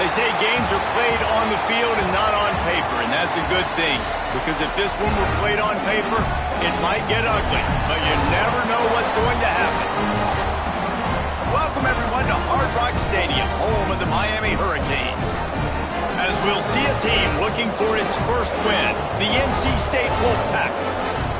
They say games are played on the field and not on paper, and that's a good thing. Because if this one were played on paper, it might get ugly, but you never know what's going to happen. Welcome, everyone, to Hard Rock Stadium, home of the Miami Hurricanes. As we'll see a team looking for its first win, the NC State Wolfpack,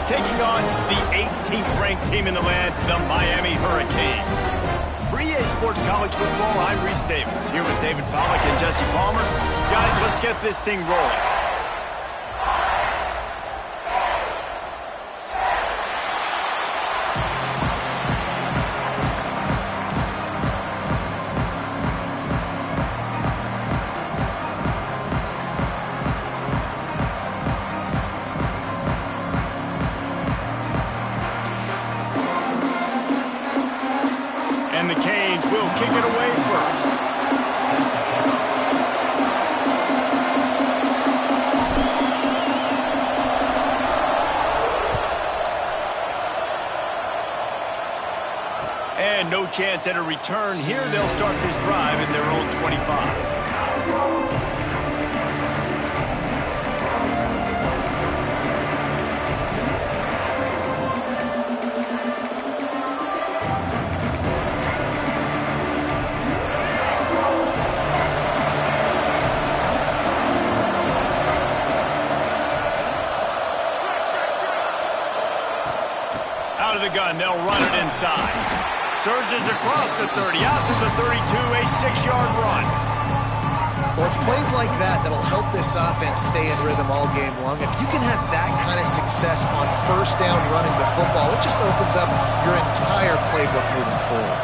taking on the 18th-ranked team in the land, the Miami Hurricanes. For EA Sports College Football, I'm Reese Davis, here with David Pollack and Jesse Palmer. Guys, let's get this thing rolling. And the Canes will kick it away first. And no chance at a return here. They'll start this drive in their own 25. Out of the gun, they'll run it inside. Surges across the 30, out to the 32, a 6-yard run. Well, it's plays like that that'll help this offense stay in rhythm all game long. If you can have that kind of success on first down running the football, it just opens up your entire playbook moving forward.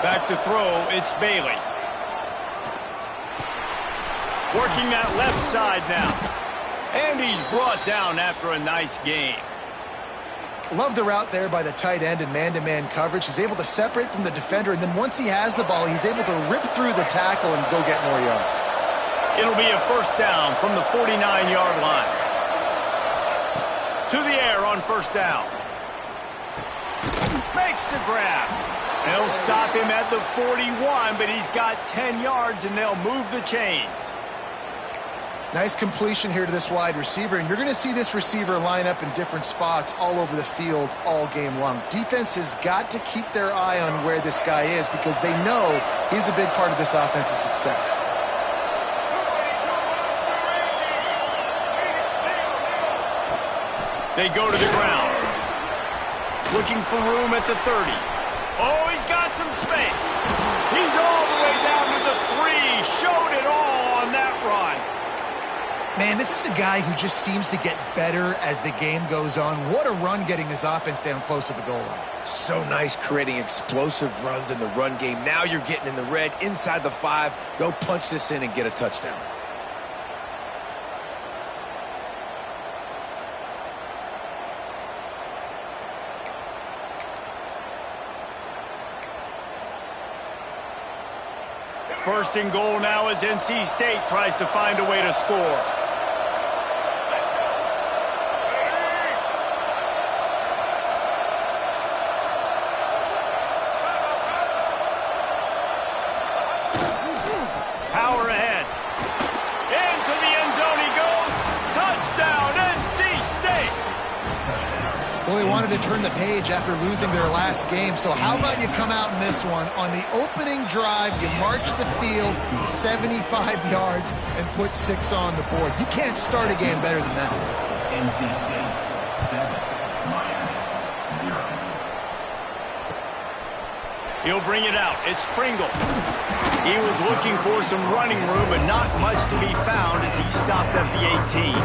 Back to throw, it's Bailey. Working that left side now. And he's brought down after a nice game. Love the route there by the tight end in man-to-man coverage. He's able to separate from the defender, and then once he has the ball, he's able to rip through the tackle and go get more yards. It'll be a first down from the 49-yard line. To the air on first down. Makes the grab. They'll stop him at the 41, but he's got 10 yards, and they'll move the chains. Nice completion here to this wide receiver, and you're going to see this receiver line up in different spots all over the field all game long. Defense has got to keep their eye on where this guy is because they know he's a big part of this offense's success. They go to the ground. Looking for room at the 30. Oh, he's got some space. He's all the way down to the 3. Showed it all on that run. Man, this is a guy who just seems to get better as the game goes on. What a run getting his offense down close to the goal line. So nice creating explosive runs in the run game. Now you're getting in the red, inside the 5. Go punch this in and get a touchdown. First and goal now as NC State tries to find a way to score. Power ahead. Into the end zone he goes. Touchdown, NC State. Well, they wanted to turn the page after losing their last game, so how about you come out in this one? On the opening drive, you march the field 75 yards and put 6 on the board. You can't start a game better than that. NC State 7, Miami 0. He'll bring it out. It's Pringle. He was looking for some running room, but not much to be found as he stopped at the 18.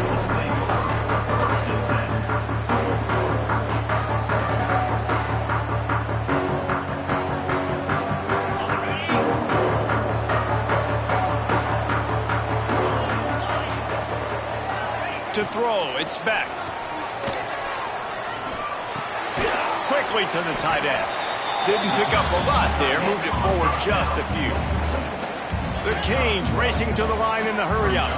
To throw, it's back. Quickly to the tight end. Didn't pick up a lot there, moved it forward just a few. The Canes racing to the line in the hurry up.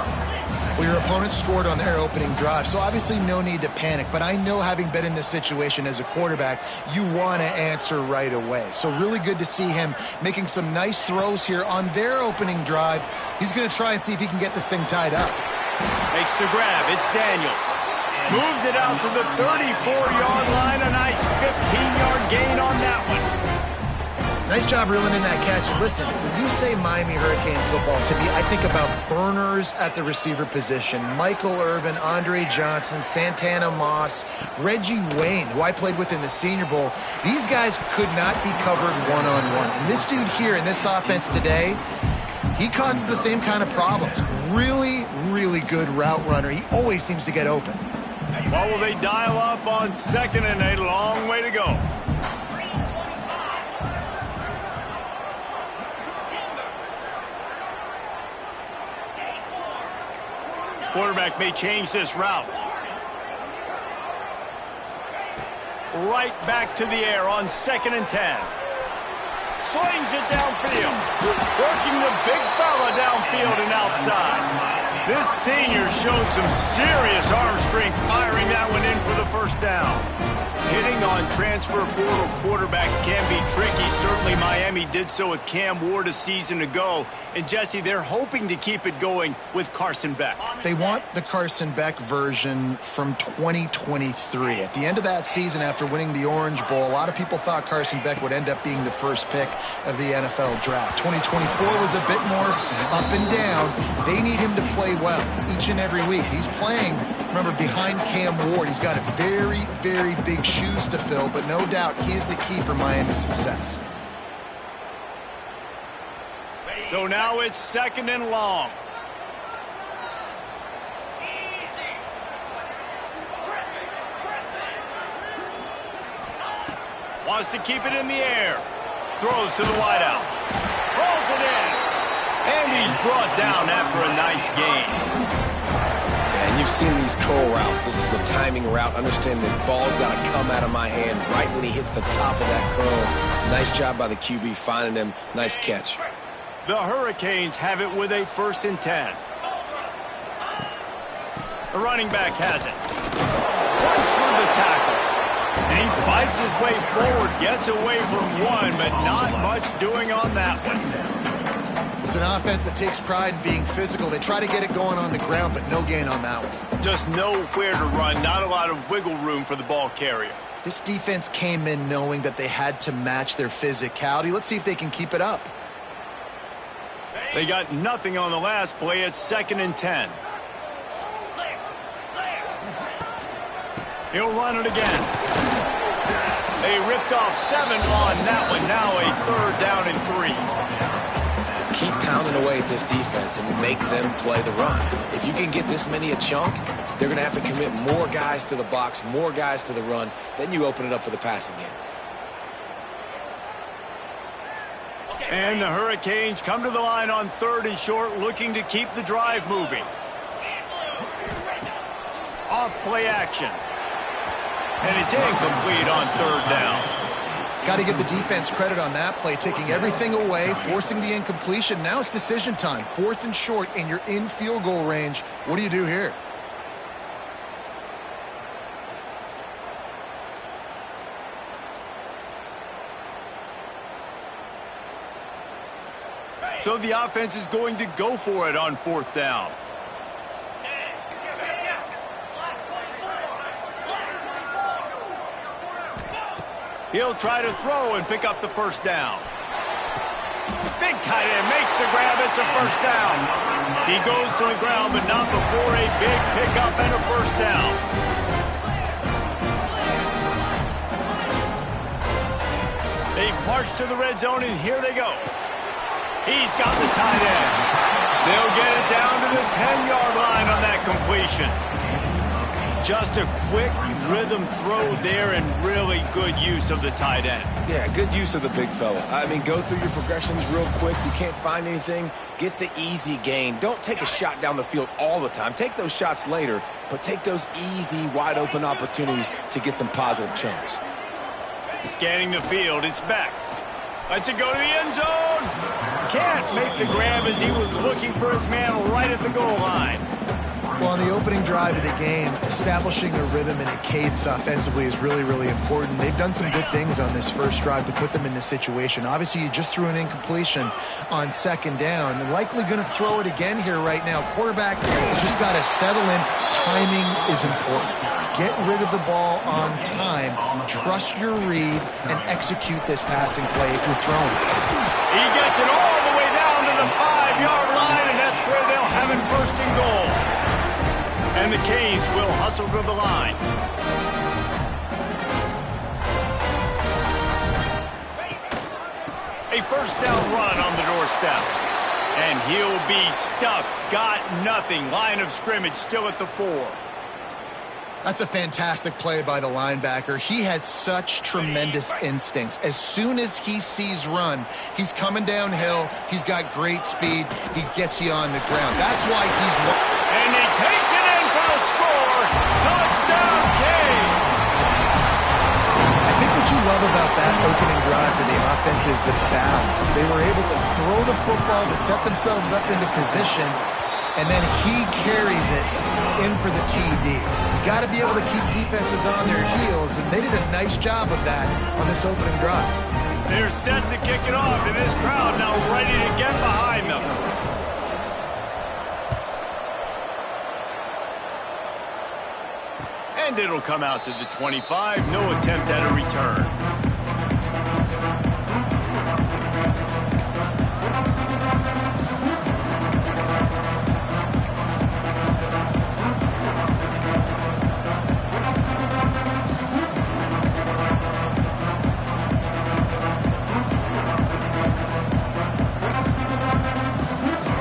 Well, your opponent scored on their opening drive, so obviously no need to panic. But I know, having been in this situation as a quarterback, you want to answer right away. So really good to see him making some nice throws here on their opening drive. He's going to try and see if he can get this thing tied up. Makes the grab. It's Daniels. Moves it out to the 34-yard line. A nice 15-yard gain on that one. Nice job reeling in that catch. And listen, when you say Miami Hurricane football, to me, I think about burners at the receiver position. Michael Irvin, Andre Johnson, Santana Moss, Reggie Wayne, who I played with in the Senior Bowl. These guys could not be covered one-on-one. And this dude here in this offense today, he causes the same kind of problems. Really, really good route runner. He always seems to get open. What will they dial up on 2nd and 8? Long way to go. Quarterback may change this route. Right back to the air on 2nd and 10. Slings it downfield. Working the big fella downfield and outside. This senior showed some serious arm strength firing that one in for the first down. Hitting on transfer portal quarterbacks can be tricky. Certainly Miami did so with Cam Ward a season ago. And Jesse, they're hoping to keep it going with Carson Beck. They want the Carson Beck version from 2023. At the end of that season, after winning the Orange Bowl, a lot of people thought Carson Beck would end up being the first pick of the NFL draft. 2024 was a bit more up and down. They need him to play well each and every week. He's playing, remember, behind Cam Ward. He's got a very, very big shoes to fill, but no doubt he is the key for Miami's success. So now it's 2nd and long. Wants to keep it in the air. Throws to the wideout. Rolls it in. And he's brought down after a nice gain. And you've seen these curl routes. This is a timing route. Understand the ball's got to come out of my hand right when he hits the top of that curl. Nice job by the QB finding him. Nice catch. The Hurricanes have it with a 1st and 10. The running back has it. Runs through the tackle. And he fights his way forward. Gets away from one, but not much doing on that one. It's an offense that takes pride in being physical. They try to get it going on the ground, but no gain on that one. Just nowhere to run. Not a lot of wiggle room for the ball carrier. This defense came in knowing that they had to match their physicality. Let's see if they can keep it up. They got nothing on the last play. It's 2nd and 10. He'll run it again. They ripped off 7 on that one. Now a 3rd down and 3. Keep pounding away at this defense and make them play the run. If you can get this many a chunk, they're going to have to commit more guys to the box, more guys to the run. Then you open it up for the passing game. And the Hurricanes come to the line on 3rd and short, looking to keep the drive moving. Off play action. And it's incomplete on 3rd down. Got to give the defense credit on that play, taking everything away, forcing the incompletion. Now it's decision time. 4th and short, and you're in field goal range. What do you do here? So the offense is going to go for it on 4th down. He'll try to throw and pick up the 1st down. Big tight end makes the grab. It's a 1st down. He goes to the ground, but not before a big pickup and a 1st down. They've marched to the red zone, and here they go. He's got the tight end. They'll get it down to the 10-yard line on that completion. Just a quick rhythm throw there and really good use of the tight end. Yeah, good use of the big fella. I mean, go through your progressions real quick. You can't find anything. Get the easy gain. Don't take a shot down the field all the time. Take those shots later, but take those easy, wide-open opportunities to get some positive chunks. Scanning the field, it's back. Lets it go to the end zone. Can't make the grab as he was looking for his man right at the goal line. Well, on the opening drive of the game, establishing a rhythm and a cadence offensively is really, really important. They've done some good things on this first drive to put them in this situation. Obviously, you just threw an incompletion on second down. They're likely going to throw it again here right now. Quarterback has just got to settle in. Timing is important. Get rid of the ball on time. Trust your read and execute this passing play if you're throwing. He gets it all the way down to the 5-yard line, and that's where they'll have it first and goal. And the Canes will hustle to the line. A first down run on the doorstep. And he'll be stuffed. Got nothing. Line of scrimmage still at the 4. That's a fantastic play by the linebacker. He has such tremendous instincts. As soon as he sees run, he's coming downhill. He's got great speed. He gets you on the ground. That's why he's... And he takes it in for the score. Touchdown, Canes. I think what you love about that opening drive for the offense is the balance. They were able to throw the football to set themselves up into position, and then he carries it in for the TD. You got to be able to keep defenses on their heels, and they did a nice job of that on this opening drive. They're set to kick it off, and this crowd now ready to get behind them. And it'll come out to the 25. No attempt at a return.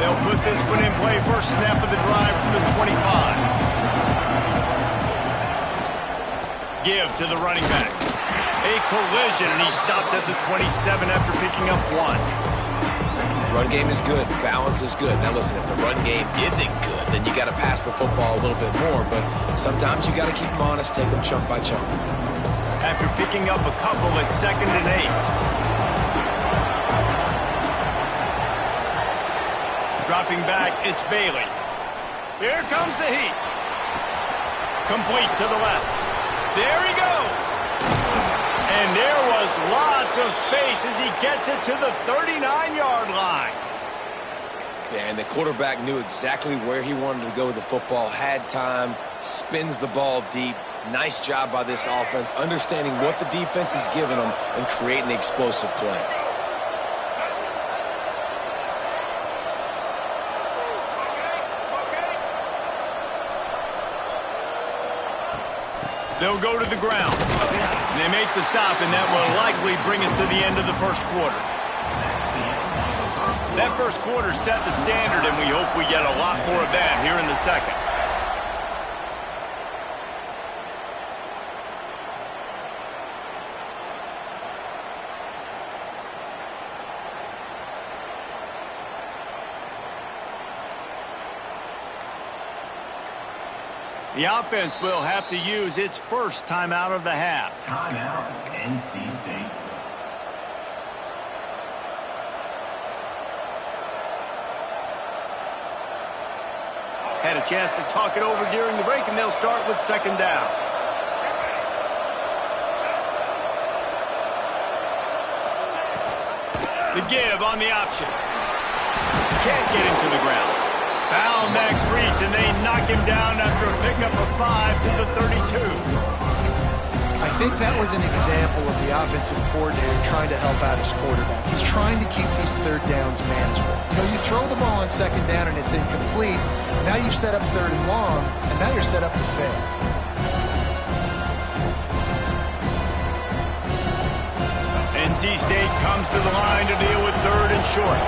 They'll put this one in play. First snap of the drive from the 25. Give to the running back. A collision, and he stopped at the 27 after picking up 1. Run game is good. Balance is good. Now listen, if the run game isn't good, then you got to pass the football a little bit more. But sometimes you got to keep them honest, take them chunk by chunk. After picking up a couple at 2nd and 8. Dropping back, it's Bailey. Here comes the heat. Complete to the left. There he goes. And there was lots of space as he gets it to the 39-yard line. Yeah, and the quarterback knew exactly where he wanted to go with the football, had time, spins the ball deep. Nice job by this offense, understanding what the defense is giving them and creating the explosive play. They'll go to the ground. And they make the stop, and that will likely bring us to the end of the first quarter. That first quarter set the standard, and we hope we get a lot more of that here in the second. The offense will have to use its first timeout of the half. Timeout, NC State. Had a chance to talk it over during the break, and they'll start with 2nd down. The give on the option. Can't get him to the ground. Found that crease, and they knock him down after a pickup of 5 to the 32. I think that was an example of the offensive coordinator trying to help out his quarterback. He's trying to keep these 3rd downs manageable. You know, you throw the ball on 2nd down and it's incomplete. Now you've set up 3rd and long, and now you're set up to fail. NC State comes to the line to deal with 3rd and short.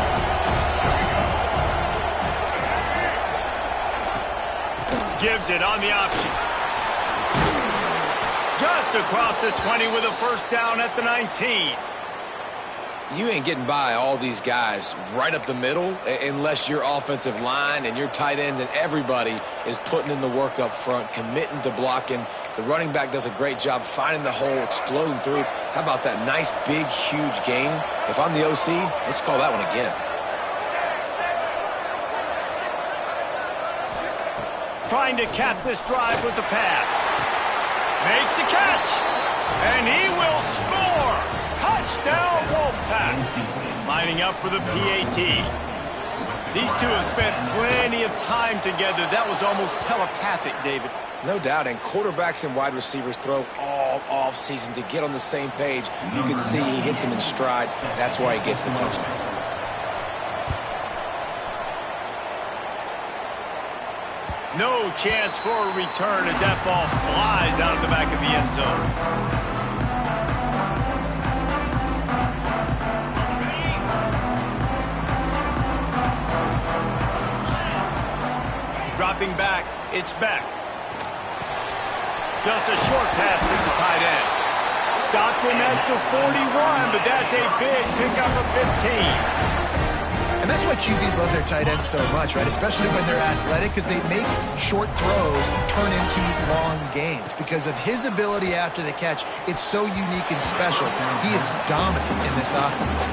Gives it on the option. Just across the 20 with a first down at the 19. You ain't getting by all these guys right up the middle unless your offensive line and your tight ends and everybody is putting in the work up front, committing to blocking. The running back does a great job finding the hole, exploding through. How about that nice, big, huge gain? If I'm the OC, let's call that one again. trying to cap this drive with the pass. Makes the catch. And he will score. Touchdown, Wolfpack. Lining up for the PAT. These two have spent plenty of time together. That was almost telepathic, David. No doubt, and quarterbacks and wide receivers throw all off-season to get on the same page. You can see he hits him in stride. That's why he gets the touchdown. No chance for a return as that ball flies out of the back of the end zone. Dropping back, it's Beck. Just a short pass to the tight end. Stopped him at the 41, but that's a big pickup of 15. And that's why QBs love their tight ends so much, right? Especially when they're athletic, because they make short throws turn into long gains. Because of his ability after the catch, it's so unique and special. He is dominant in this offense.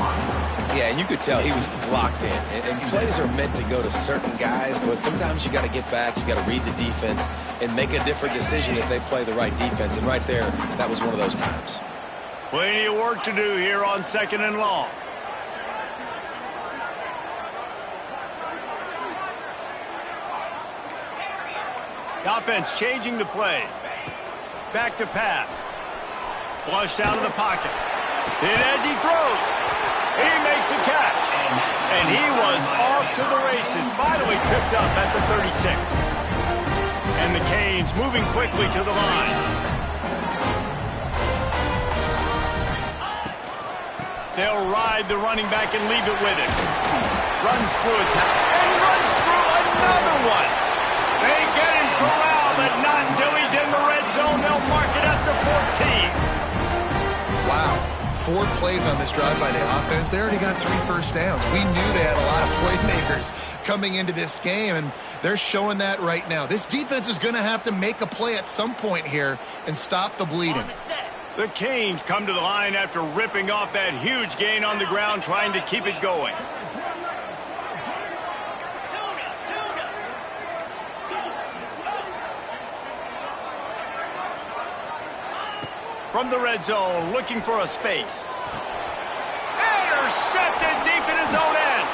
Yeah, and you could tell he was locked in. And plays are meant to go to certain guys, but sometimes you got to get back, you got to read the defense, and make a different decision if they play the right defense. And right there, that was one of those times. Plenty of work to do here on 2nd and long. The offense changing the play. Back to pass. Flushed out of the pocket. And as he throws, he makes a catch. And he was off to the races. Finally tripped up at the 36. And the Canes moving quickly to the line. They'll ride the running back and leave it with him. Runs through a tackle. And runs through another one. They get him corralled, but not until he's in the red zone. They'll mark it at the 14. Wow. 4 plays on this drive by the offense. They already got 3 first downs. We knew they had a lot of playmakers coming into this game, and they're showing that right now. This defense is going to have to make a play at some point here and stop the bleeding. The Canes come to the line after ripping off that huge gain on the ground, trying to keep it going. From the red zone, looking for a space. Intercepted deep in his own end.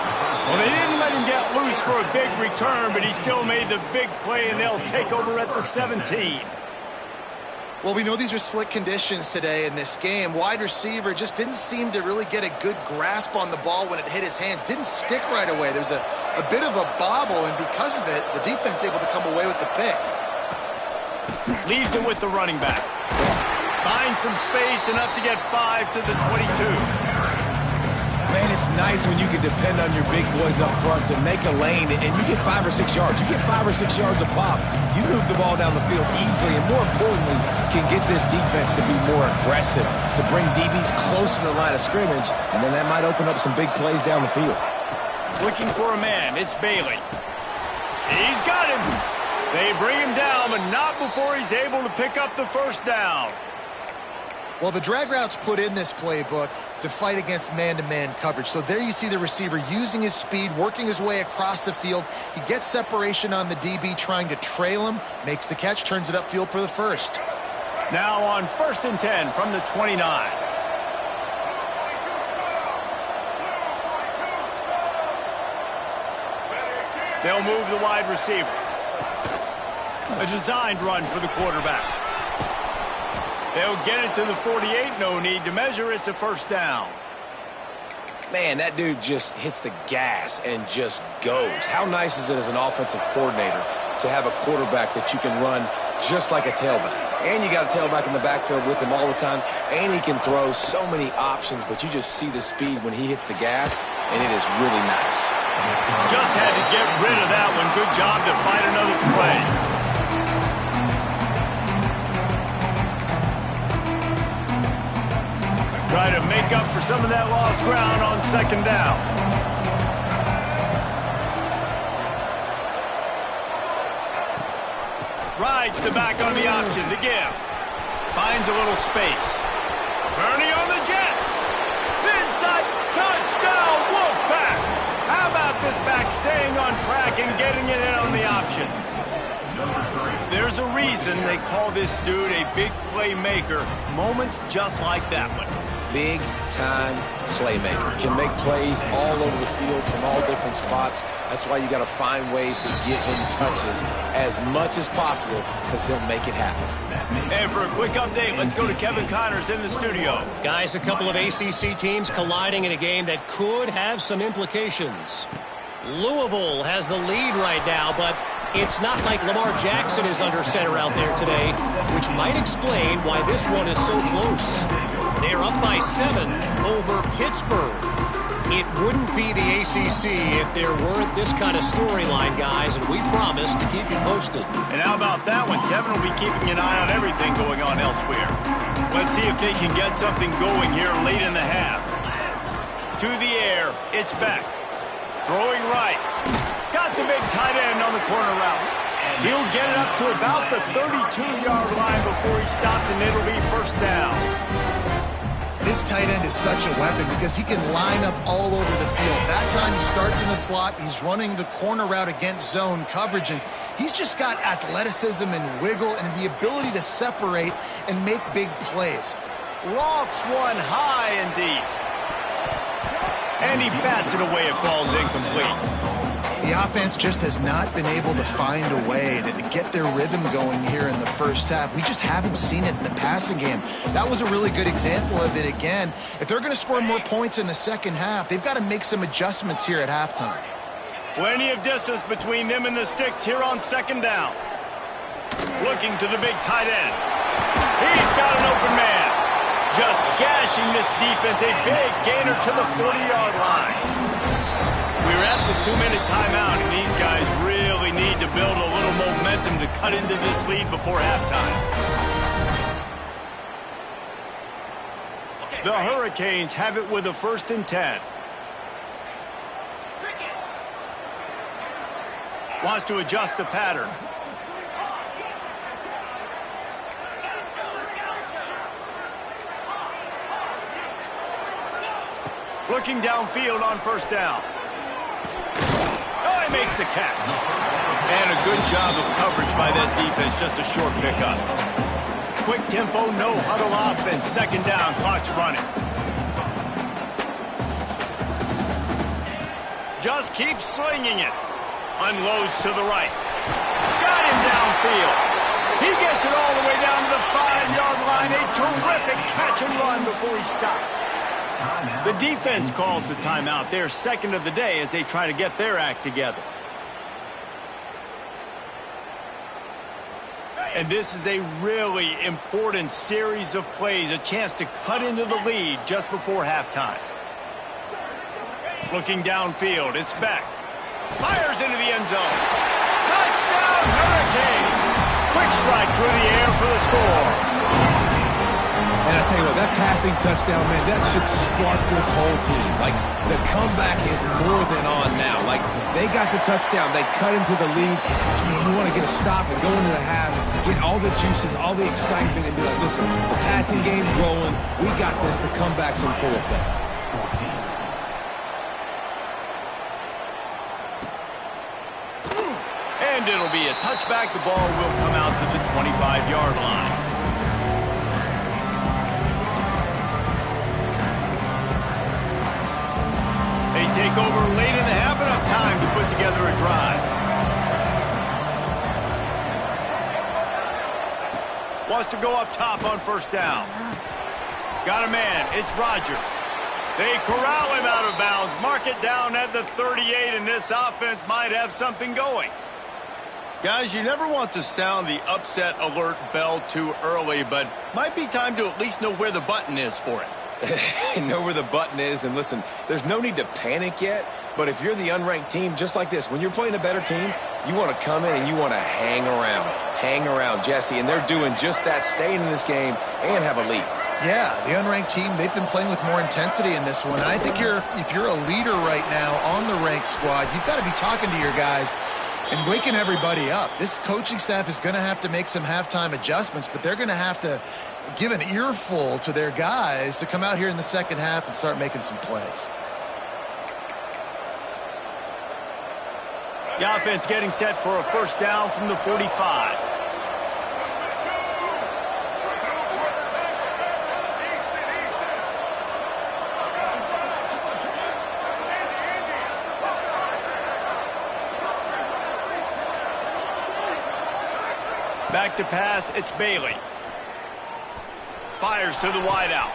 Well, they didn't let him get loose for a big return, but he still made the big play, and they'll take over at the 17. Well, we know these are slick conditions today in this game. Wide receiver just didn't seem to really get a good grasp on the ball when it hit his hands. Didn't stick right away. There was a bit of a bobble, and because of it, the defense able to come away with the pick. Leaves it with the running back. Finds some space, enough to get 5 to the 22. Man, it's nice when you can depend on your big boys up front to make a lane, and you get 5 or 6 yards. You get 5 or 6 yards a pop. You move the ball down the field easily, and more importantly, can get this defense to be more aggressive, to bring DBs close to the line of scrimmage, and then that might open up some big plays down the field. Looking for a man. It's Bailey. He's got him. They bring him down, but not before he's able to pick up the first down. Well, the drag routes put in this playbook to fight against man-to-man coverage. So there you see the receiver using his speed, working his way across the field. He gets separation on the DB, trying to trail him, makes the catch, turns it upfield for the first. Now on 1st and 10 from the 29. They'll move the wide receiver. A designed run for the quarterback. They'll get it to the 48. No need to measure. It's a first down. Man, that dude just hits the gas and just goes. How nice is it as an offensive coordinator to have a quarterback that you can run just like a tailback? And you got a tailback in the backfield with him all the time, and he can throw so many options, but you just see the speed when he hits the gas, and it is really nice. Just had to get rid of that one. Good job to find another play. Try to make up for some of that lost ground on 2nd down. Rides the back on the option to give. Finds a little space. Turning on the Jets. Inside touchdown, Wolfpack. How about this back staying on track and getting it in on the option. There's a reason they call this dude a big playmaker. Moments just like that one. Big-time playmaker. Can make plays all over the field from all different spots. That's why you got to find ways to give him touches as much as possible because he'll make it happen. And for a quick update, let's go to Kevin Connors in the studio. Guys, a couple of ACC teams colliding in a game that could have some implications. Louisville has the lead right now, but it's not like Lamar Jackson is under center out there today, which might explain why this one is so close. They're up by 7 over Pittsburgh. It wouldn't be the ACC if there weren't this kind of storyline, guys, and we promise to keep you posted. And how about that one? Kevin will be keeping an eye on everything going on elsewhere. Let's see if they can get something going here late in the half. To the air, it's back. Throwing right. Got the big tight end on the corner route. He'll get it up to about the 32-yard line before he's stopped, and it'll be first down. This tight end is such a weapon because he can line up all over the field. That time he starts in the slot, he's running the corner route against zone coverage, and he's just got athleticism and wiggle and the ability to separate and make big plays. Lofts one high and deep. And he bats it away. It falls incomplete. The offense just has not been able to find a way to get their rhythm going here in the first half. We just haven't seen it in the passing game. That was a really good example of it again. If they're going to score more points in the second half, they've got to make some adjustments here at halftime. Plenty of distance between them and the sticks here on second down. Looking to the big tight end. He's got an open man. Just gashing this defense. A big gainer to the 40-yard line. We're at the 2-minute timeout, and these guys really need to build a little momentum to cut into this lead before halftime. The Hurricanes have it with a 1st and 10. Wants to adjust the pattern. Looking downfield on first down. Oh, he makes the catch. And a good job of coverage by that defense. Just a short pickup. Quick tempo, no huddle offense. Second down, clock's running. Just keeps slinging it. Unloads to the right. Got him downfield. He gets it all the way down to the 5-yard line. A terrific catch and run before he stopped. The defense calls the timeout. Their second of the day as they try to get their act together. And this is a really important series of plays, a chance to cut into the lead just before halftime. Looking downfield, it's back. Fires into the end zone. Touchdown, Hurricane! Quick strike through the air for the score. And I tell you what, that passing touchdown, man, that should spark this whole team. Like, the comeback is more than on now. Like, they got the touchdown. They cut into the lead. You want to get a stop and go into the half, get all the juices, all the excitement, and be like, listen, the passing game's rolling. We got this. The comeback's in full effect. And it'll be a touchback. The ball will come out to the 25-yard line. They take over late in the half, enough time to put together a drive. Wants to go up top on first down. Got a man. It's Rodgers. They corral him out of bounds. Mark it down at the 38, and this offense might have something going. Guys, you never want to sound the upset alert bell too early, but might be time to at least know where the button is for it. Know where the button is, and listen, there's no need to panic yet, but if you're the unranked team, just like this, when you're playing a better team, you want to come in and you want to hang around, Jesse, and they're doing just that, staying in this game and have a lead. Yeah, the unranked team, they've been playing with more intensity in this one, and I think if you're a leader right now on the ranked squad, you've got to be talking to your guys and waking everybody up. This coaching staff is going to have to make some halftime adjustments, but they're going to have to give an earful to their guys to come out here in the second half and start making some plays. The offense getting set for a first down from the 45. Back to pass, it's Bailey. Fires to the wideout.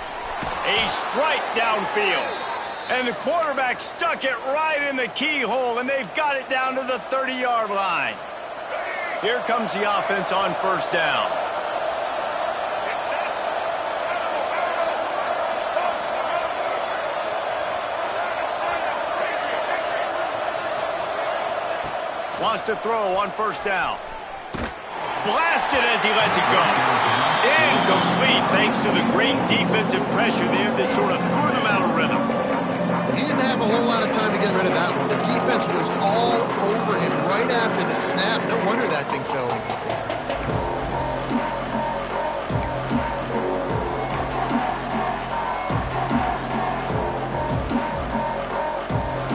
A strike downfield. And the quarterback stuck it right in the keyhole, and they've got it down to the 30-yard line. Here comes the offense on first down. Wants to throw on first down. Blasted as he lets it go. Incomplete thanks to the great defensive pressure there that sort of threw them out of rhythm. He didn't have a whole lot of time to get rid of that one. The defense was all over him right after the snap. No wonder that thing fell incomplete.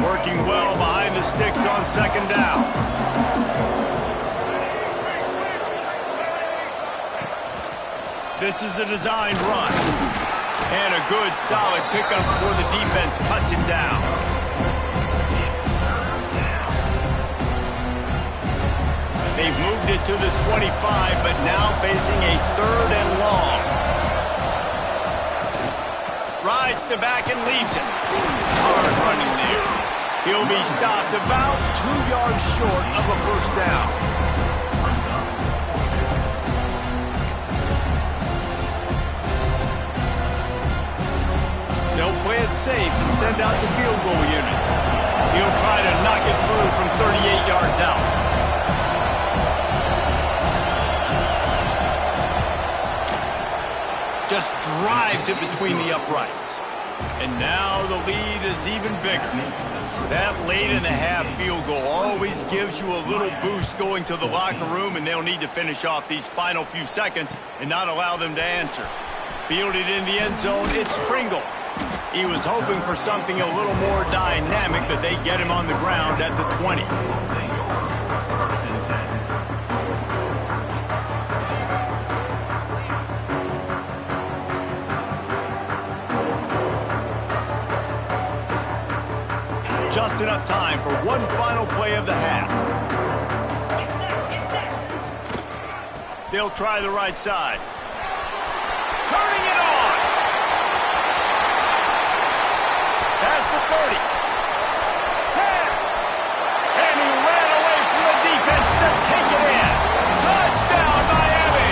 Working well behind the sticks on second down. This is a designed run. And a good, solid pickup before the defense cuts him down. They've moved it to the 25, but now facing a third and long. Rides to back and leaves it. Hard running there. He'll be stopped about 2 yards short of a first down. They'll play it safe and send out the field goal unit. He'll try to knock it through from 38 yards out. Just drives it between the uprights. And now the lead is even bigger. That late in the half field goal always gives you a little boost going to the locker room, and they'll need to finish off these final few seconds and not allow them to answer. Fielded in the end zone, it's Pringle. He was hoping for something a little more dynamic, but they get him on the ground at the 20. Just enough time for one final play of the half. They'll try the right side. Turning it on! Past the 30. 10. And he ran away from the defense to take it in. Touchdown, Miami!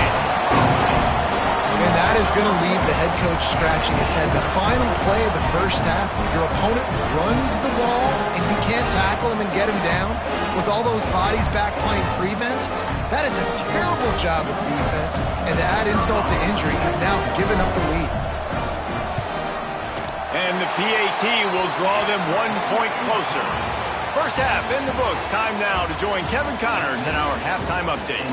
And that is going to leave the head coach scratching his head. The final play of the first half, your opponent runs the ball and you can't tackle him and get him down with all those bodies back playing prevent. That is a terrible job of defense. And to add insult to injury, you've now given up the lead. And the PAT will draw them 1 point closer. First half in the books. Time now to join Kevin Connors in our halftime update.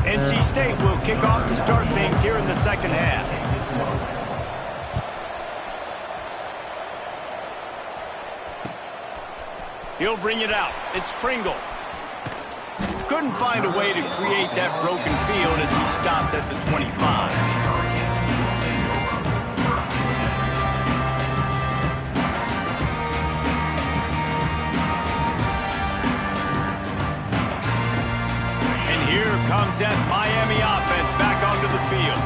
NC State will kick off to start things here in the second half. He'll bring it out. It's Pringle. Couldn't find a way to create that broken field as he stopped at the 25. Comes that Miami offense back onto the field.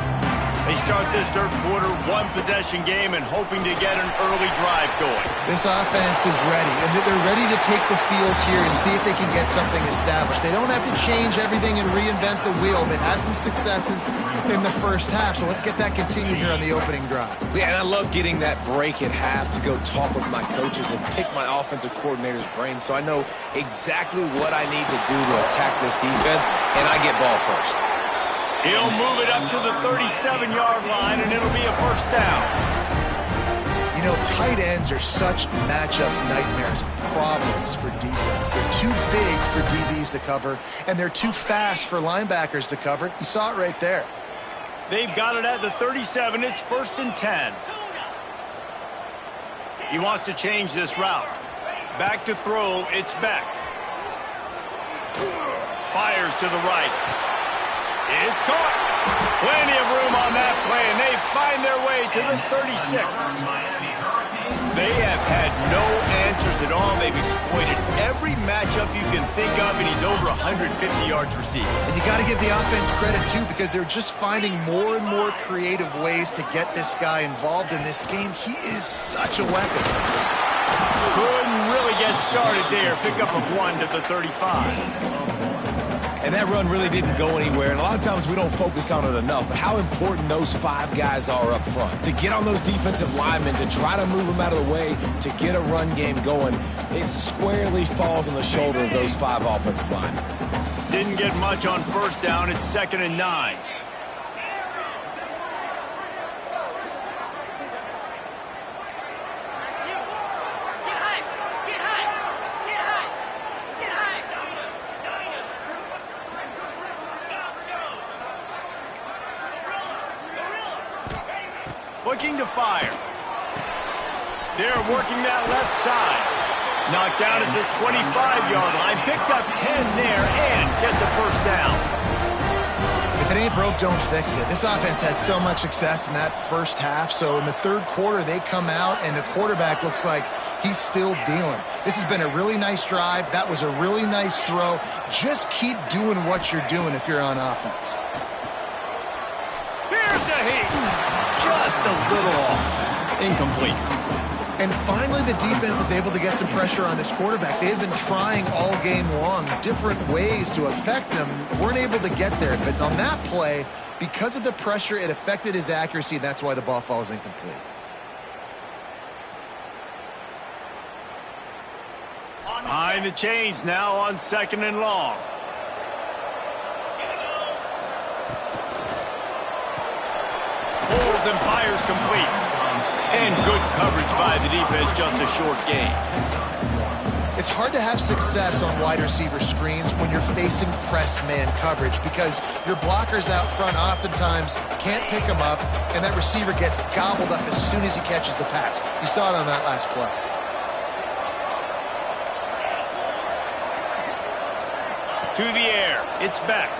They start this third quarter one-possession game and hoping to get an early drive going. This offense is ready, and they're ready to take the field here and see if they can get something established. They don't have to change everything and reinvent the wheel. They've had some successes in the first half, so let's get that continued here on the opening drive. Yeah, and I love getting that break at half to go talk with my coaches and pick my offensive coordinator's brain so I know exactly what I need to do to attack this defense, and I get ball first. He'll move it up to the 37-yard line, and it'll be a first down. You know, tight ends are such matchup nightmares, problems for defense. They're too big for DBs to cover, and they're too fast for linebackers to cover. You saw it right there. They've got it at the 37. It's 1st and 10. He wants to change this route. Back to throw. It's Beck. Fires to the right. It's caught. Plenty of room on that play, and they find their way to the 36. They have had no answers at all. They've exploited every matchup you can think of, and he's over 150 yards receiving. And you got to give the offense credit, too, because they're just finding more and more creative ways to get this guy involved in this game. He is such a weapon. Couldn't really get started there. Pickup of 1 to the 35. And that run really didn't go anywhere, and a lot of times we don't focus on it enough, but how important those 5 guys are up front. To get on those defensive linemen, to try to move them out of the way, to get a run game going, it squarely falls on the shoulder of those 5 offensive linemen. Didn't get much on 1st down. It's 2nd and 9. Looking to fire. They're working that left side. Knocked down at the 25-yard line. Picked up 10 there and gets a 1st down. If it ain't broke, don't fix it. This offense had so much success in that first half, so in the 3rd quarter, they come out, and the quarterback looks like he's still dealing. This has been a really nice drive. That was a really nice throw. Just keep doing what you're doing if you're on offense. Here's a heat. Just a little off. Incomplete. And finally, the defense is able to get some pressure on this quarterback. They have been trying all game long different ways to affect him. Weren't able to get there. But on that play, because of the pressure, it affected his accuracy, and that's why the ball falls incomplete. Behind the chains now on 2nd and long. Pulls and fires complete. And good coverage by the defense, just a short gain. It's hard to have success on wide receiver screens when you're facing press man coverage because your blockers out front oftentimes can't pick them up, and that receiver gets gobbled up as soon as he catches the pass. You saw it on that last play. To the air, it's Beck.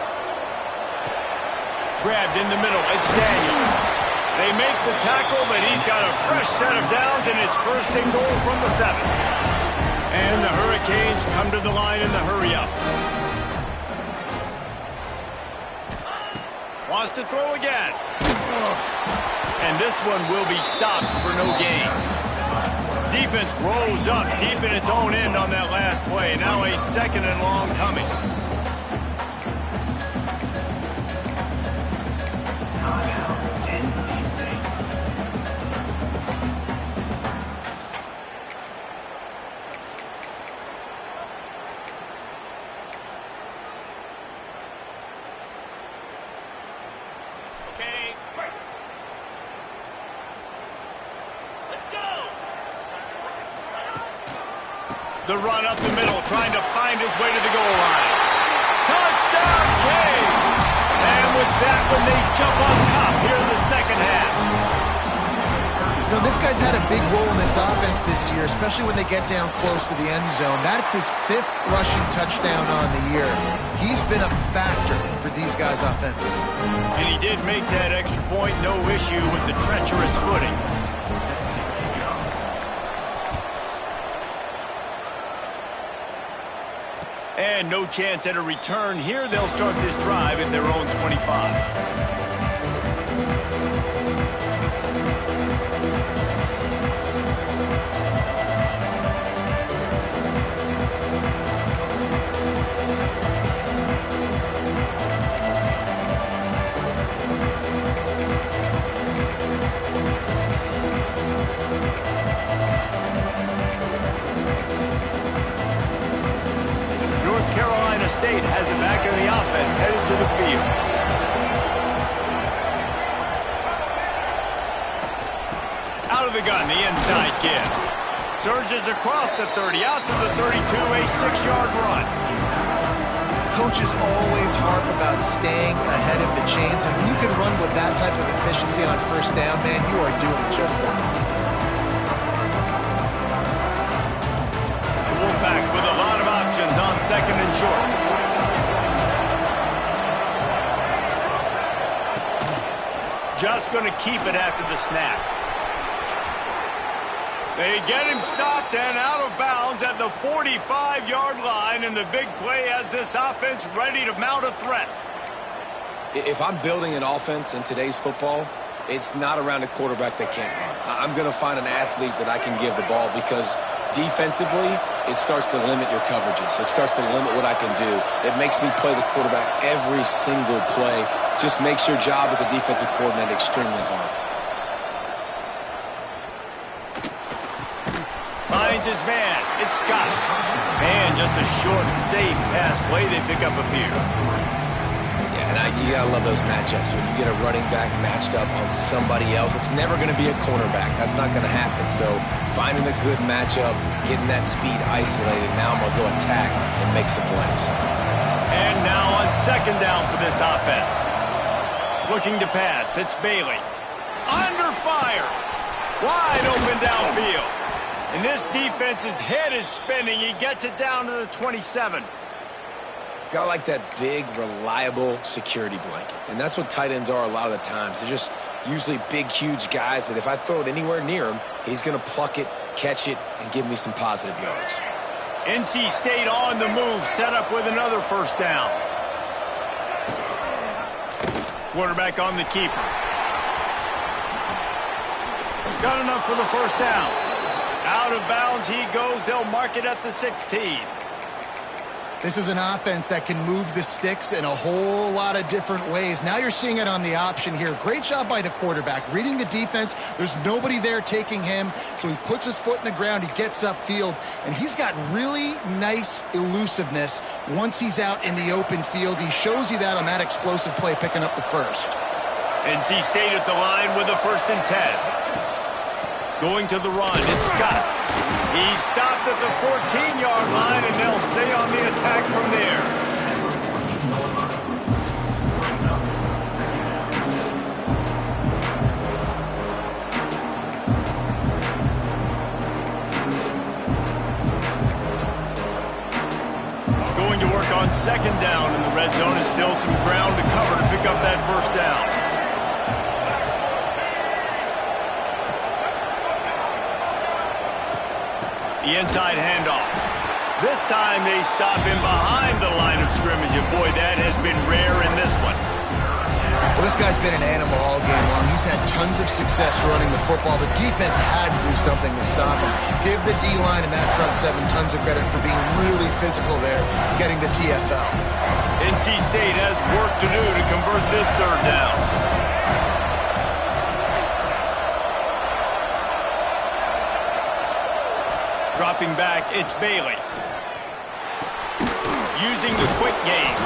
Grabbed in the middle, it's Daniels. They make the tackle, but he's got a fresh set of downs, and it's 1st and goal from the 7. And the Hurricanes come to the line in the hurry-up. Wants to throw again. And this one will be stopped for no gain. Defense rolls up deep in its own end on that last play. Now a 2nd and long coming. The run up the middle, trying to find his way to the goal line. Touchdown, Cade! And with that one, they jump on top here in the 2nd half. You know, this guy's had a big role in this offense this year, especially when they get down close to the end zone. That's his 5th rushing touchdown on the year. He's been a factor for these guys offensively. And he did make that extra point, no issue with the treacherous footing. And no chance at a return here. They'll start this drive at their own 25. State has it back in the offense, headed to the field. Out of of the gun, the inside give. Surges across the 30, out to the 32, a 6-yard run. Coaches always harp about staying ahead of the chains, and when you can run with that type of efficiency on first down, man, you are doing just that. Wolfpack with a lot of options on second and short. Just going to keep it after the snap. They get him stopped and out of bounds at the 45-yard line, and the big play has this offense ready to mount a threat. If I'm building an offense in today's football, it's not around a quarterback that can't run. I'm going to find an athlete that I can give the ball, because defensively, it starts to limit your coverages. It starts to limit what I can do. It makes me play the quarterback every single play. Just makes your job as a defensive coordinator extremely hard. Finds his man. It's Scott. Man, just a short, safe pass play. They pick up a few. Yeah, and you gotta love those matchups. When you get a running back matched up on somebody else, it's never gonna be a cornerback. That's not gonna happen. So finding a good matchup, getting that speed isolated, now I'm gonna go attack and make some plays. And now on second down for this offense. Looking to pass. It's Bailey. Under fire. Wide open downfield. And this defense's head is spinning. He gets it down to the 27. Got like that big, reliable security blanket. And that's what tight ends are a lot of the times. They're just usually big, huge guys that if I throw it anywhere near him, he's going to pluck it, catch it, and give me some positive yards. NC State on the move, set up with another first down. Quarterback on the keeper. Got enough for the first down. Out of bounds he goes. They'll mark it at the 16. This is an offense that can move the sticks in a whole lot of different ways. Now you're seeing it on the option here. Great job by the quarterback. Reading the defense, there's nobody there taking him, so he puts his foot in the ground, he gets upfield, and he's got really nice elusiveness once he's out in the open field. He shows you that on that explosive play, picking up the first. NC State at the line with a 1st and 10. Going to the run, it's Scott. He's stopped at the 14-yard line, and they'll stay on the attack from there. Going to work on second down in the red zone, and still some ground to cover to pick up that first down. The inside handoff. This time they stop him behind the line of scrimmage, and boy, that has been rare in this one. Well, this guy's been an animal all game long. He's had tons of success running the football. The defense had to do something to stop him. Give the D-line and that front seven tons of credit for being really physical there, getting the TFL. NC State has work to do to convert this third down. Dropping back, it's Bailey. Using the quick game.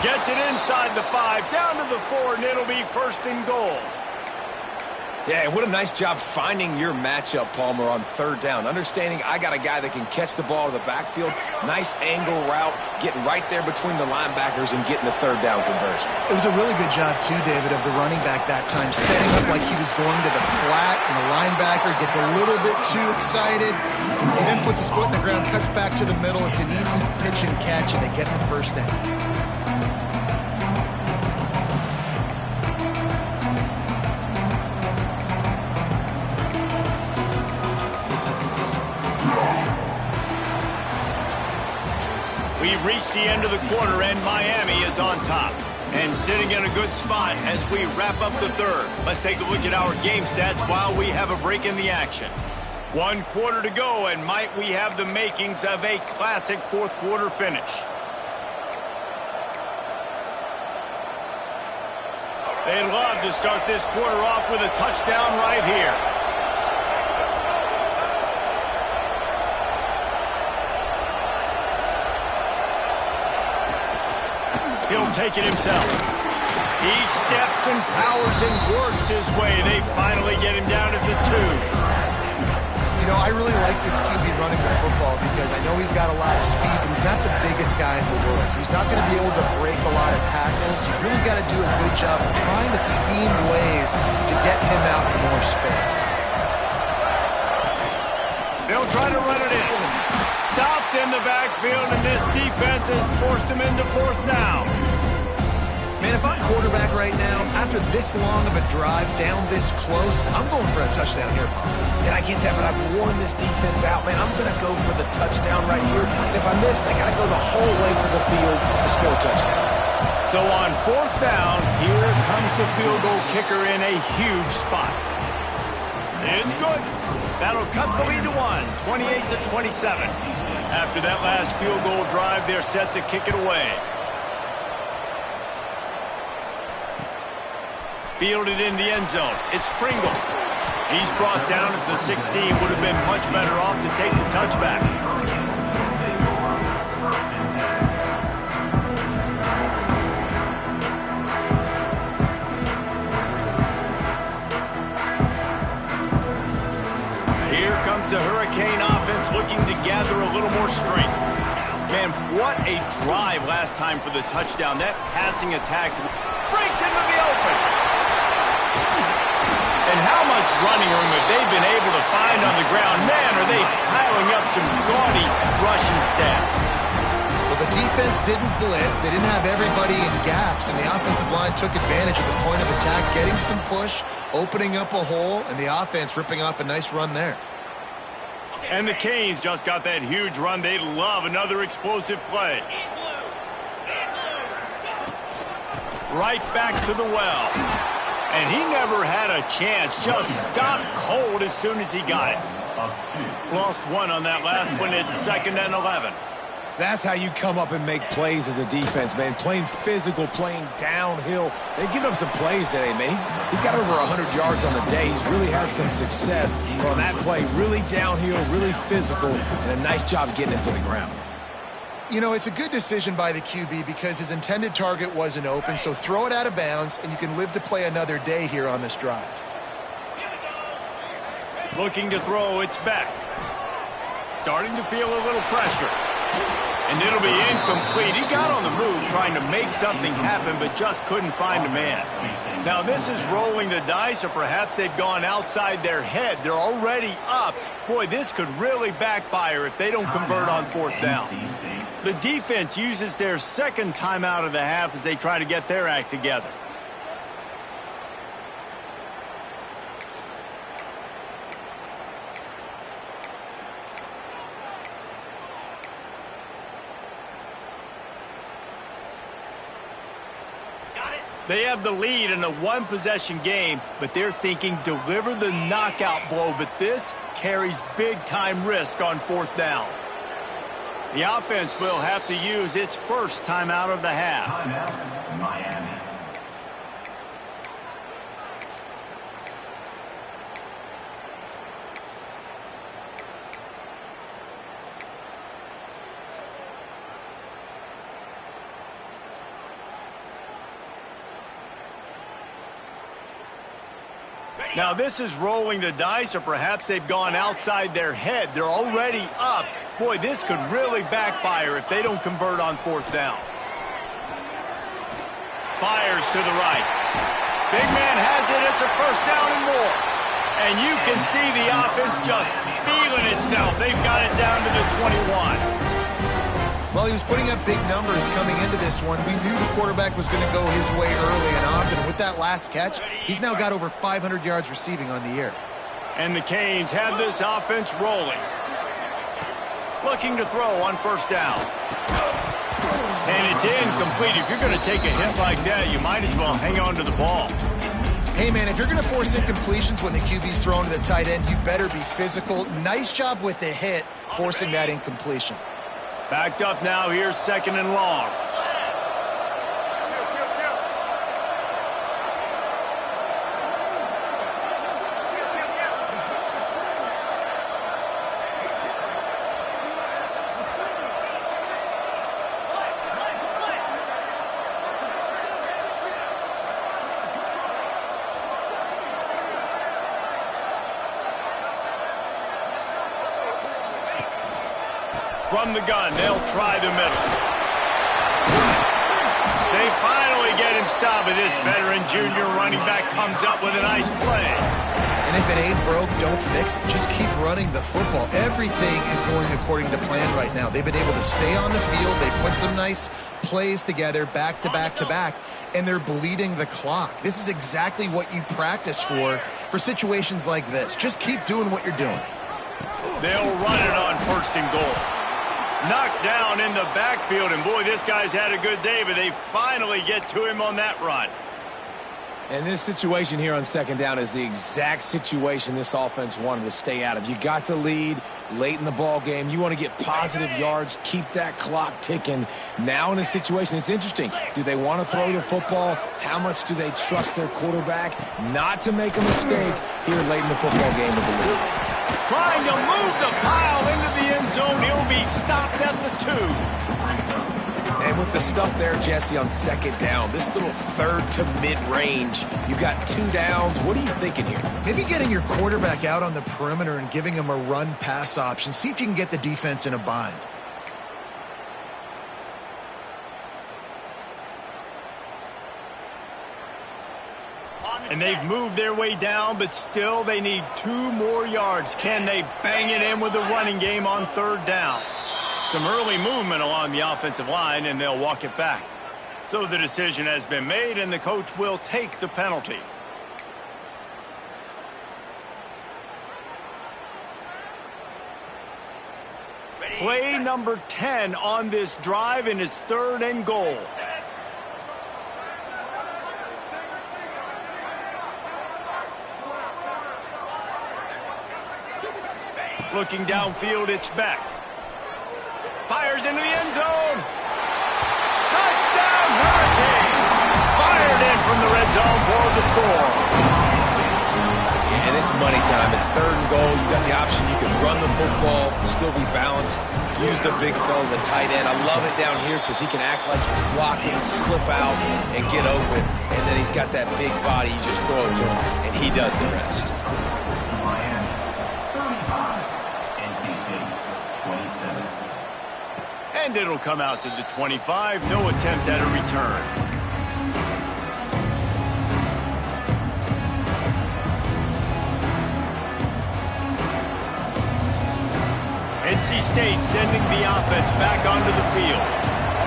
Gets it inside the 5, down to the 4, and it'll be 1st and goal. Yeah, what a nice job finding your matchup, Palmer, on third down. Understanding I got a guy that can catch the ball to the backfield. Nice angle route, getting right there between the linebackers and getting the third down conversion. It was a really good job, too, David, of the running back that time, setting up like he was going to the flat, and the linebacker gets a little bit too excited. He then puts his foot in the ground, cuts back to the middle. It's an easy pitch and catch, and they get the first down. We've reached the end of the quarter, and Miami is on top. And sitting in a good spot as we wrap up the third. Let's take a look at our game stats while we have a break in the action. 1 quarter to go, and might we have the makings of a classic fourth quarter finish. They'd love to start this quarter off with a touchdown right here. He'll take it himself. He steps and powers and works his way. They finally get him down at the 2. You know, I really like this QB running the football because I know he's got a lot of speed, but he's not the biggest guy in the world. So he's not going to be able to break a lot of tackles. You really got to do a good job of trying to scheme ways to get him out in more space. They'll try to run it in. Stopped in the backfield, and this defense has forced him into fourth down. Man, if I'm quarterback right now, after this long of a drive down this close, I'm going for a touchdown here, Pop. And I get that, but I've worn this defense out, man. I'm going to go for the touchdown right here. And if I miss, they got to go the whole length of the field to score a touchdown. So on fourth down, here comes the field goal kicker in a huge spot. It's good. That'll cut the lead to 28-27. After that last field goal drive, they're set to kick it away. Fielded in the end zone. It's Pringle. He's brought down at the 16. Would have been much better off to take the touchback. Here comes the Hurricane offense looking to gather a little more strength. Man, what a drive last time for the touchdown. That passing attack breaks into the open. And how much running room have they been able to find on the ground? Man, are they piling up some gaudy rushing stats. Well, the defense didn't blitz. They didn't have everybody in gaps, and the offensive line took advantage of the point of attack, getting some push, opening up a hole, and the offense ripping off a nice run there. And the Canes just got that huge run. They love another explosive play. Right back to the well. And he never had a chance. Just stopped cold as soon as he got it. Lost one on that last one. It's 2nd and 11. That's how you come up and make plays as a defense, man. Playing physical, playing downhill. They've given up some plays today, man. He's got over 100 yards on the day. He's really had some success on that play. Really downhill, really physical, and a nice job getting him to the ground. You know, it's a good decision by the QB because his intended target wasn't open, so throw it out of bounds, and you can live to play another day here on this drive. Looking to throw, it's back. Starting to feel a little pressure. And it'll be incomplete. He got on the move trying to make something happen, but just couldn't find a man. Now, this is rolling the dice, or perhaps they've gone outside their head. They're already up. Boy, this could really backfire if they don't convert on fourth down. The defense uses their second timeout of the half as they try to get their act together. They have the lead in a one-possession game, but they're thinking deliver the knockout blow, but this carries big-time risk on fourth down. The offense will have to use its first timeout of the half. Timeout, Miami. Now, this is rolling the dice, or perhaps they've gone outside their head. They're already up. Boy, this could really backfire if they don't convert on fourth down. Fires to the right. Big man has it. It's a first down and more. And you can see the offense just feeling itself. They've got it down to the 21. Well, he was putting up big numbers coming into this one. We knew the quarterback was going to go his way early and often. And with that last catch, he's now got over 500 yards receiving on the year. And the Canes have this offense rolling. Looking to throw on first down. And it's incomplete. If you're going to take a hit like that, you might as well hang on to the ball. Hey, man, if you're going to force incompletions when the QB's thrown to the tight end, you better be physical. Nice job with the hit, forcing that incompletion. Backed up now. Here's 2nd and long. From the gun, they'll try the middle. They finally get him stopped, but this veteran junior running back comes up with a nice play. And if it ain't broke, don't fix it. Just keep running the football. Everything is going according to plan right now. They've been able to stay on the field. They put some nice plays together, back to back to back, and they're bleeding the clock. This is exactly what you practice for situations like this. Just keep doing what you're doing. They'll run it on 1st and goal. Knocked down in the backfield, and boy, this guy's had a good day, but they finally get to him on that run. And this situation here on 2nd down is the exact situation this offense wanted to stay out of. You got the lead late in the ball game. You want to get positive yards, keep that clock ticking. Now in a situation, it's interesting. Do they want to throw the football? How much do they trust their quarterback not to make a mistake here late in the football game with the lead? Trying to move the pile into the end zone. He'll be stopped at the 2. And with the stuff there, Jesse, on 2nd down, this little 3rd to mid-range, you got 2 downs. What are you thinking here? Maybe getting your quarterback out on the perimeter and giving him a run-pass option. See if you can get the defense in a bind. And they've moved their way down, but still they need 2 more yards. Can they bang it in with the running game on 3rd down? Some early movement along the offensive line, and they'll walk it back. So the decision has been made, and the coach will take the penalty. Play number 10 on this drive, and it's 3rd and goal. Looking downfield, it's Beck. Fires into the end zone. Touchdown, Hurricane! Fired in from the red zone for the score. And it's money time. It's 3rd and goal. You got the option. You can run the football, still be balanced, use the big fella, the tight end. I love it down here because he can act like he's blocking, slip out, and get open. And then he's got that big body. You just throw it to him, and he does the rest. And it'll come out to the 25. No attempt at a return. NC State sending the offense back onto the field.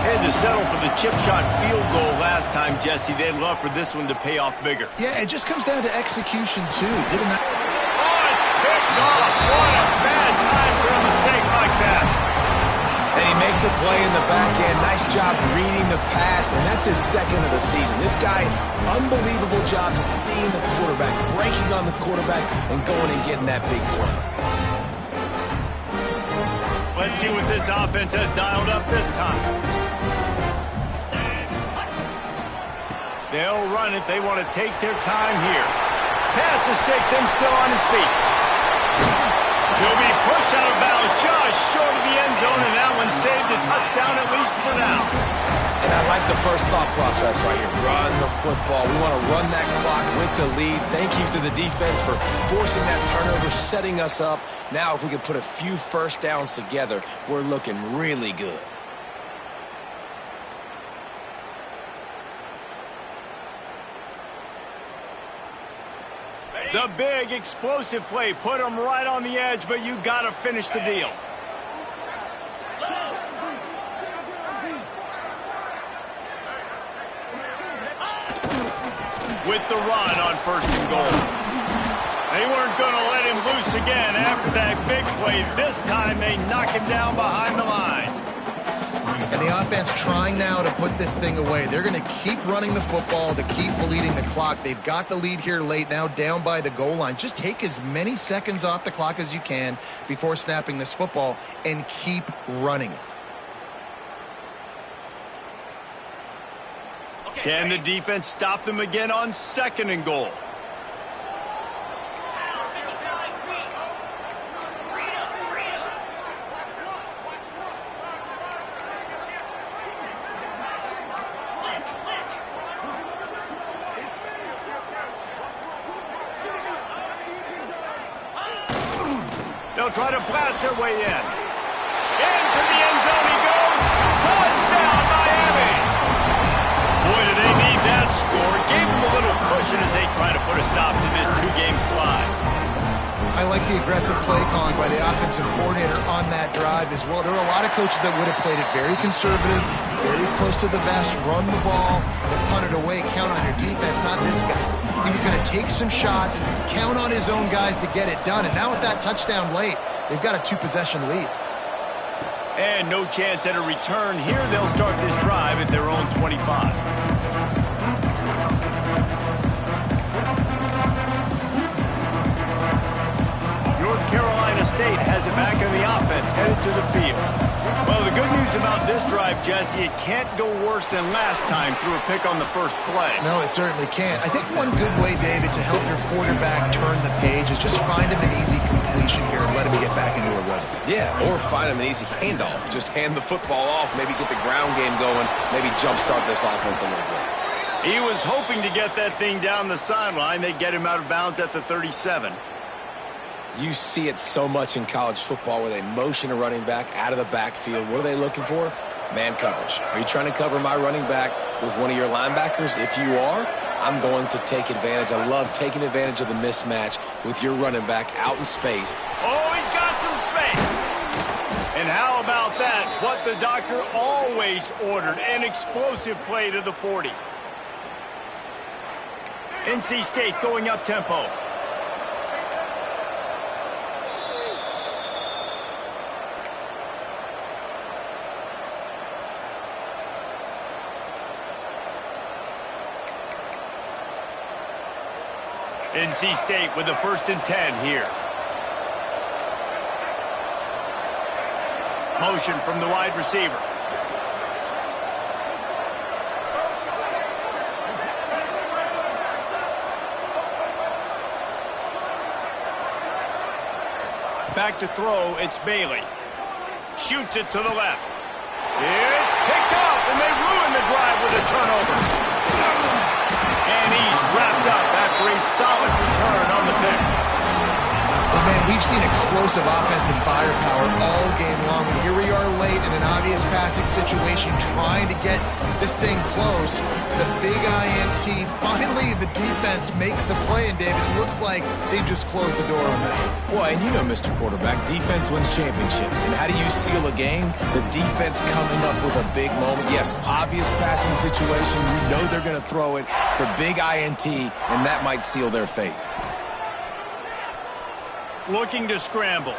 They had to settle for the chip shot field goal last time, Jesse. They'd love for this one to pay off bigger. Yeah, it just comes down to execution, too. Didn't it? Oh, it's picked off. What a bad time for a mistake like that. And he makes a play in the back end. Nice job reading the pass, and that's his 2nd of the season. This guy, unbelievable job seeing the quarterback, breaking on the quarterback, and going and getting that big play. Let's see what this offense has dialed up this time. They'll run it. They want to take their time here. Pass the sticks and still on his feet. He'll be pushed out of bounds just short of the end zone, and that one saved a touchdown at least for now. And I like the first thought process right here. Run the football. We want to run that clock with the lead. Thank you to the defense for forcing that turnover, setting us up. Now if we can put a few 1st downs together, we're looking really good. The big explosive play put him right on the edge, but you got to finish the deal. With the run on 1st and goal. They weren't going to let him loose again after that big play. This time they knock him down behind the line. And the offense trying now to put this thing away. They're going to keep running the football to keep bleeding the clock. They've got the lead here late, now down by the goal line. Just take as many seconds off the clock as you can before snapping this football and keep running it. Can the defense stop them again on 2nd and goal? They'll try to blast their way in. Into the I like the aggressive play calling by the offensive coordinator on that drive as well. There were a lot of coaches that would have played it very conservative, very close to the vest, run the ball, and punt it away, count on your defense. Not this guy. He was going to take some shots, count on his own guys to get it done. And now with that touchdown late, they've got a 2-possession lead. And no chance at a return here. They'll start this drive at their own 25. North Carolina State has it back on the offense, headed to the field. Well, the good news about this drive, Jesse, it can't go worse than last time through a pick on the first play. No, it certainly can't. I think one good way, David, to help your quarterback turn the page is just find him an easy completion here and let him get back into a rhythm. Yeah, or find him an easy handoff. Just hand the football off, maybe get the ground game going, maybe jumpstart this offense a little bit. He was hoping to get that thing down the sideline. They get him out of bounds at the 37. You see it so much in college football where they motion a running back out of the backfield. What are they looking for? Man coverage. Are you trying to cover my running back with one of your linebackers? If you are, I'm going to take advantage. I love taking advantage of the mismatch with your running back out in space. Oh, he's got some space. And how about that? What the doctor always ordered, an explosive play to the 40. NC State going up tempo. NC State with the 1st and 10 here. Motion from the wide receiver. Back to throw, it's Bailey. Shoots it to the left. It's picked off, and they ruin the drive with a turnover. And he's wrapped up after a solid return on the pick. Well, man, we've seen explosive offensive firepower all game long. And here we are late in an obvious passing situation, trying to get this thing close. The big INT. Finally, the defense makes a play, and David, it looks like they just closed the door on this one. Well, and you know, Mr. Quarterback, defense wins championships. And how do you seal a game? The defense coming up with a big moment. Yes, obvious passing situation. You know they're going to throw it. The big INT, and that might seal their fate. Looking to scramble.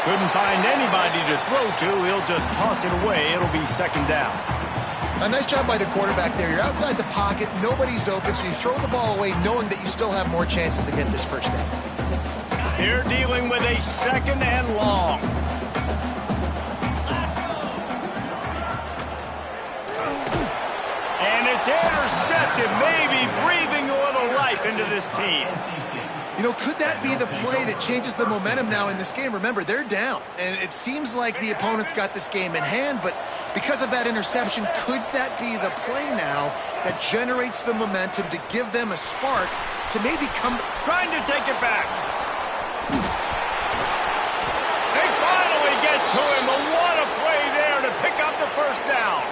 Couldn't find anybody to throw to. He'll just toss it away. It'll be 2nd down. A nice job by the quarterback there. You're outside the pocket. Nobody's open, so you throw the ball away knowing that you still have more chances to get this 1st down. They're dealing with a 2nd and long. And it's intercepted, maybe breathing a little life into this team. You know, could that be the play that changes the momentum now in this game? Remember, they're down, and it seems like the opponent's got this game in hand, but because of that interception, could that be the play now that generates the momentum to give them a spark to maybe come... Trying to take it back. They finally get to him, but what a play there to pick up the 1st down.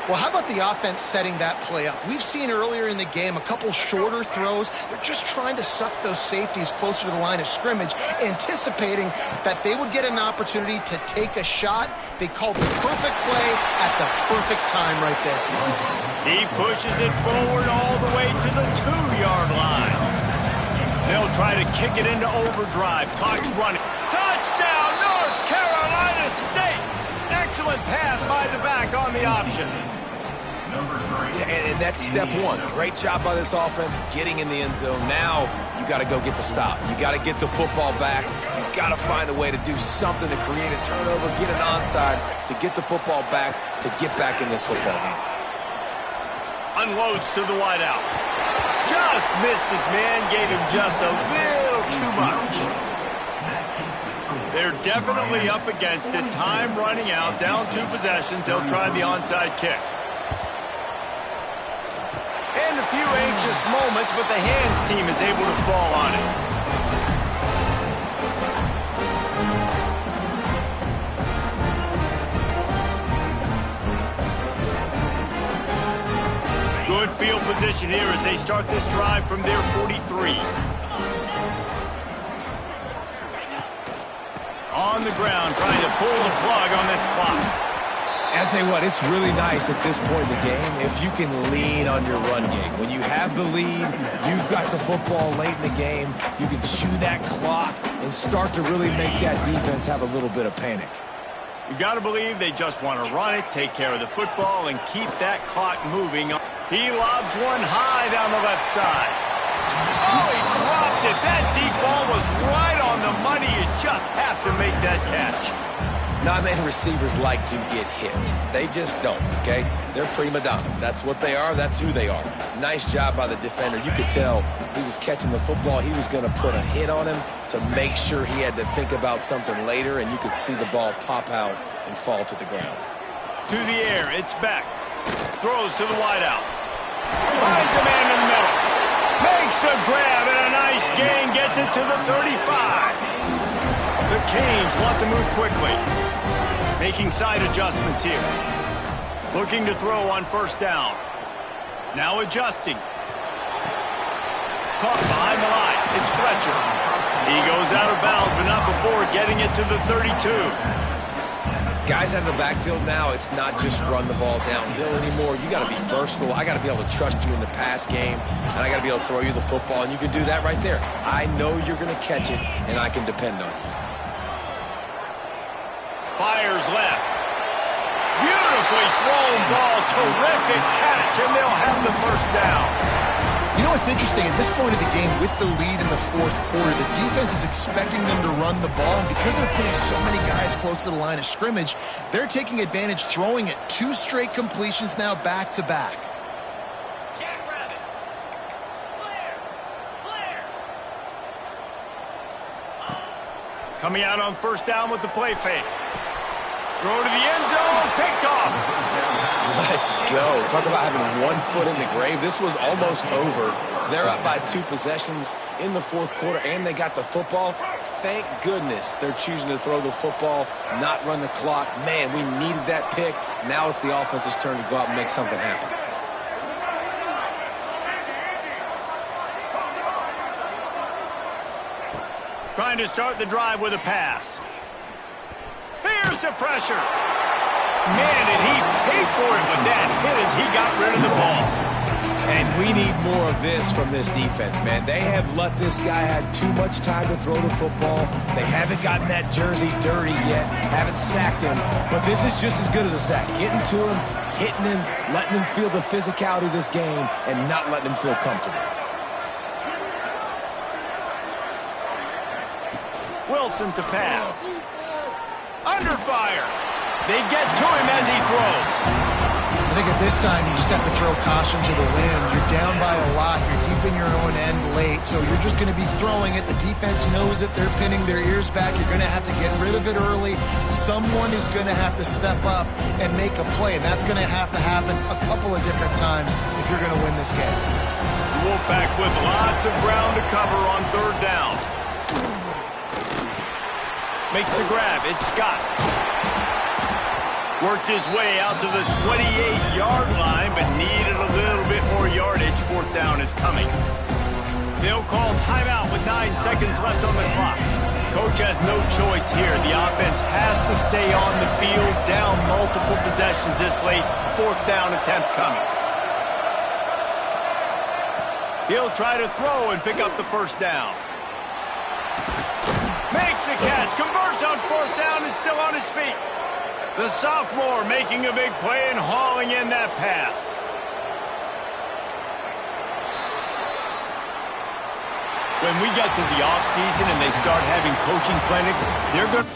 Well, how about the offense setting that play up? We've seen earlier in the game a couple shorter throws. They're just trying to suck those safeties closer to the line of scrimmage, anticipating that they would get an opportunity to take a shot. They called the perfect play at the perfect time right there. He pushes it forward all the way to the 2-yard line. They'll try to kick it into overdrive. Clock's running. Touchdown, North Carolina State! Excellent pass by the back on the option. Yeah, and that's step one. Great job by this offense getting in the end zone. Now you got to go get the stop. You got to get the football back. You got to find a way to do something to create a turnover, get an onside, to get the football back, to get back in this football game. Unloads to the wideout. Just missed his man, gave him just a little too much. They're definitely up against it. Time running out, down 2 possessions. They'll try the onside kick. And a few anxious moments, but the hands team is able to fall on it. position here as they start this drive from their 43. On the ground, trying to pull the plug on this clock. I'll tell you what, it's really nice at this point in the game if you can lean on your run game. When you have the lead, you've got the football late in the game, you can chew that clock and start to really make that defense have a little bit of panic. You got to believe they just want to run it, take care of the football, and keep that clock moving. He lobs one high down the left side. Oh, he dropped it. That deep ball was right on the money. You just have to make that catch. Not many receivers like to get hit. They just don't, okay? They're prima donnas. That's what they are. That's who they are. Nice job by the defender. You could tell he was catching the football. He was going to put a hit on him to make sure he had to think about something later, and you could see the ball pop out and fall to the ground. To the air. It's back. Throws to the wideout. Finds a man in the middle. Makes a grab and a nice gain. Gets it to the 35. The Canes want to move quickly. Making side adjustments here. Looking to throw on first down. Now adjusting. Caught behind the line. It's Fletcher. He goes out of bounds, but not before getting it to the 32. Guys out of the backfield now, it's not just run the ball downhill anymore. You got to be versatile. I got to be able to trust you in the pass game, and I got to be able to throw you the football, and you can do that right there. I know you're going to catch it, and I can depend on you. Fires left. Beautifully thrown ball. Terrific catch, and they'll have the first down. You know what's interesting? At this point of the game, with the lead in the fourth quarter, the defense is expecting them to run the ball, and because they're putting so many guys close to the line of scrimmage, they're taking advantage, throwing it. 2 straight completions now back-to-back. Coming out on first down with the play fake. Throw to the end zone, picked off. Let's go. Talk about having 1 foot in the grave. This was almost over. They're up by 2 possessions in the fourth quarter, and they got the football. Thank goodness they're choosing to throw the football, not run the clock. Man, we needed that pick. Now it's the offense's turn to go out and make something happen. Trying to start the drive with a pass. Here's the pressure. Man, did he pay for it with that hit as he got rid of the ball. And we need more of this from this defense, man. They have let this guy have too much time to throw the football. They haven't gotten that jersey dirty yet, haven't sacked him, but this is just as good as a sack. Getting to him, hitting him, letting him feel the physicality of this game, and not letting him feel comfortable. Wilson to pass. Under fire. They get to him as he throws. I think at this time, you just have to throw caution to the wind. You're down by a lot. You're deep in your own end late, so you're just going to be throwing it. The defense knows it. They're pinning their ears back. You're going to have to get rid of it early. Someone is going to have to step up and make a play, and that's going to have to happen a couple of different times if you're going to win this game. Wolfpack with lots of ground to cover on third down. Makes the grab. It's Scott. Worked his way out to the 28-yard line, but needed a little bit more yardage. Fourth down is coming. They'll call timeout with 9 seconds left on the clock. Coach has no choice here. The offense has to stay on the field, down multiple possessions this late. Fourth down attempt coming. He'll try to throw and pick up the first down. Makes the catch, converts on fourth down, is still on his feet. The sophomore making a big play and hauling in that pass. When we get to the offseason and they start having coaching clinics, they're going to